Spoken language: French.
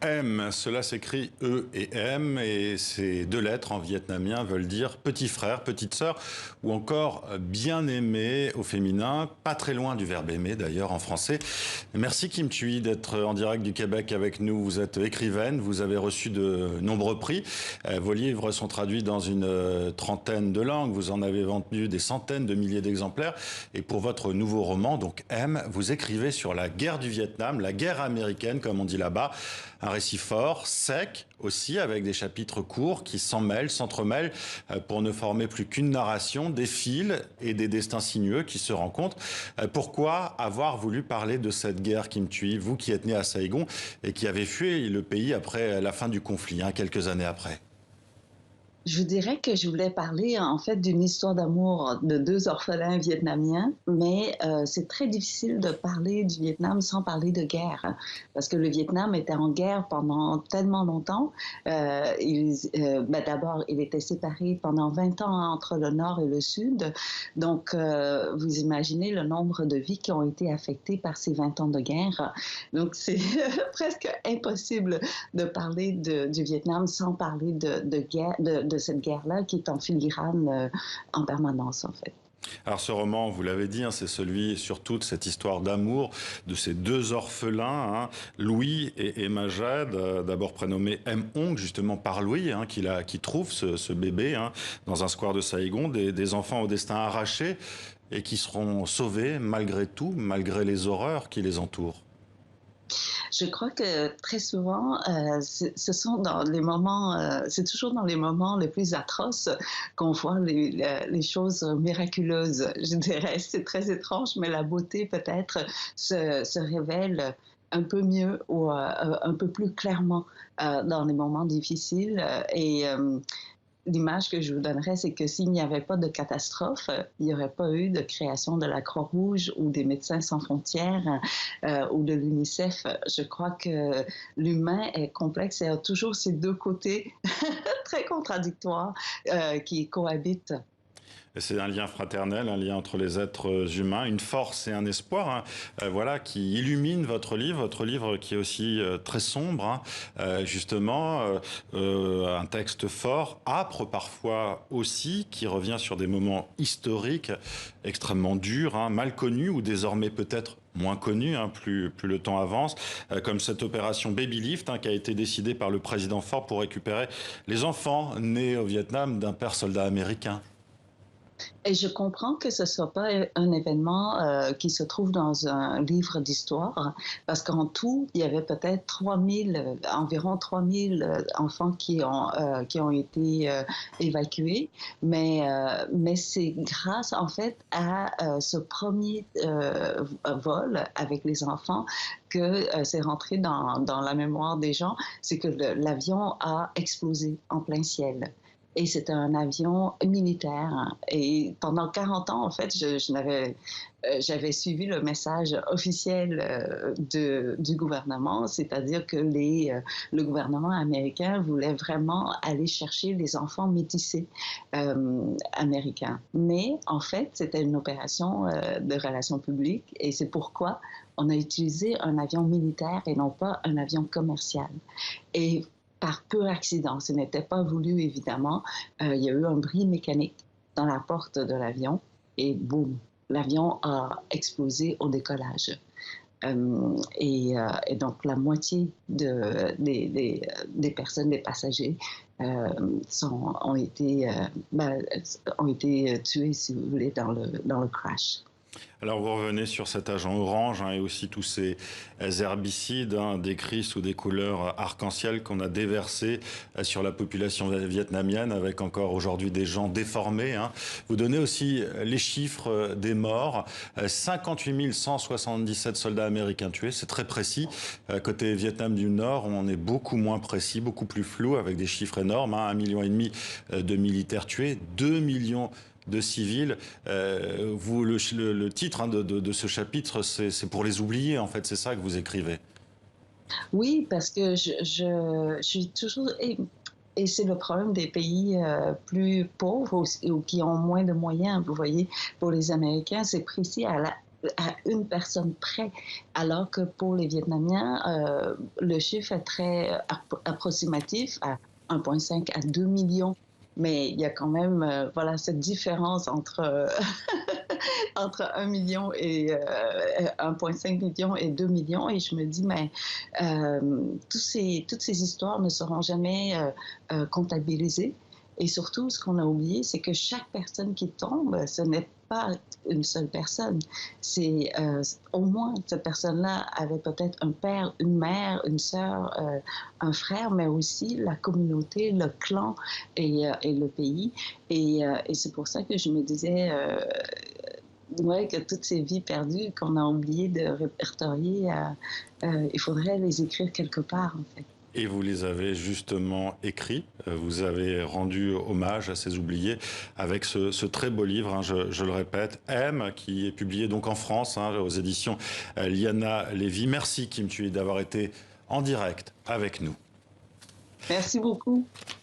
M, cela s'écrit E et M, et ces deux lettres en vietnamien veulent dire petit frère, petite sœur, ou encore bien-aimé au féminin, pas très loin du verbe aimer d'ailleurs en français. Merci Kim Thuy d'être en direct du Québec avec nous. Vous êtes écrivaine, vous avez reçu de nombreux prix. Vos livres sont traduits dans une trentaine de langues, vous en avez vendu des centaines de milliers d'exemplaires. Et pour votre nouveau roman, donc M, vous écrivez sur la guerre du Vietnam, la guerre américaine comme on dit là-bas. Un récit fort, sec aussi, avec des chapitres courts qui s'entremêlent pour ne former plus qu'une narration, des fils et des destins sinueux qui se rencontrent. Pourquoi avoir voulu parler de cette guerre, Kim Thuy, vous qui êtes né à Saigon et qui avez fui le pays après la fin du conflit, quelques années après? Je vous dirais que je voulais parler en fait d'une histoire d'amour de deux orphelins vietnamiens, mais c'est très difficile de parler du Vietnam sans parler de guerre, parce que le Vietnam était en guerre pendant tellement longtemps. D'abord, il était séparé pendant 20 ans entre le Nord et le Sud, donc vous imaginez le nombre de vies qui ont été affectées par ces 20 ans de guerre. Donc c'est presque impossible de parler du Vietnam sans parler de guerre, de cette guerre-là qui est en filigrane en permanence, en fait. Alors ce roman, vous l'avez dit, c'est celui surtout de cette histoire d'amour de ces deux orphelins, Louis et Majed, d'abord prénommé M. Hong, justement par Louis, qui trouve ce bébé dans un square de Saigon, des enfants au destin arraché et qui seront sauvés malgré tout, malgré les horreurs qui les entourent. Je crois que très souvent, ce sont dans les moments, c'est toujours dans les moments les plus atroces qu'on voit les choses miraculeuses. Je dirais, c'est très étrange, mais la beauté peut-être se révèle un peu mieux ou un peu plus clairement dans les moments difficiles. L'image que je vous donnerais, c'est que s'il n'y avait pas de catastrophe, il n'y aurait pas eu de création de la Croix-Rouge ou des Médecins sans frontières ou de l'UNICEF. Je crois que l'humain est complexe et a toujours ces deux côtés très contradictoires qui cohabitent. C'est un lien fraternel, un lien entre les êtres humains, une force et un espoir, voilà, qui illumine votre livre qui est aussi très sombre, justement, un texte fort, âpre parfois aussi, qui revient sur des moments historiques extrêmement durs, mal connus ou désormais peut-être moins connus, plus le temps avance, comme cette opération Baby Lift qui a été décidée par le président Ford pour récupérer les enfants nés au Vietnam d'un père soldat américain. Et je comprends que ce ne soit pas un événement qui se trouve dans un livre d'histoire, parce qu'en tout, il y avait peut-être environ 3000 enfants qui ont été évacués, mais c'est grâce en fait à ce premier vol avec les enfants que c'est rentré dans la mémoire des gens, c'est que l'avion a explosé en plein ciel. Et c'était un avion militaire. Et pendant 40 ans, en fait, j'avais suivi le message officiel du gouvernement, c'est-à-dire que le gouvernement américain voulait vraiment aller chercher les enfants métissés américains. Mais en fait, c'était une opération de relations publiques et c'est pourquoi on a utilisé un avion militaire et non pas un avion commercial. Et par pur accident. Ce n'était pas voulu, évidemment. Il y a eu un bris mécanique dans la porte de l'avion et boum, l'avion a explosé au décollage. Et donc, la moitié des personnes, des passagers, ont été tués, si vous voulez, dans le crash. Alors vous revenez sur cet agent orange et aussi tous ces herbicides décrits sous des couleurs arc-en-ciel qu'on a déversés sur la population vietnamienne avec encore aujourd'hui des gens déformés. Vous donnez aussi les chiffres des morts. 58 177 soldats américains tués, c'est très précis. Côté Vietnam du Nord, on est beaucoup moins précis, beaucoup plus flou avec des chiffres énormes. 1,5 million de militaires tués, 2 millions de civils. Le titre de ce chapitre, c'est pour les oublier, en fait, c'est ça que vous écrivez. Oui, parce que je suis toujours... Et c'est le problème des pays plus pauvres ou qui ont moins de moyens. Vous voyez, pour les Américains, c'est précis à une personne près, alors que pour les Vietnamiens, le chiffre est très approximatif, à 1,5 à 2 millions. Mais il y a quand même voilà, cette différence entre, entre 1 million et 1,5 million et 2 millions. Et je me dis, mais toutes ces histoires ne seront jamais comptabilisées. Et surtout, ce qu'on a oublié, c'est que chaque personne qui tombe, ce n'est pas une seule personne. C'est au moins cette personne-là avait peut-être un père, une mère, une sœur, un frère, mais aussi la communauté, le clan et le pays. Et c'est pour ça que je me disais ouais, que toutes ces vies perdues qu'on a oublié de répertorier, il faudrait les écrire quelque part, en fait. Et vous les avez justement écrits, vous avez rendu hommage à ces oubliés avec ce très beau livre, hein, je le répète, M, qui est publié donc en France, hein, aux éditions Liana Lévy. Merci Kim Thuy d'avoir été en direct avec nous. Merci beaucoup.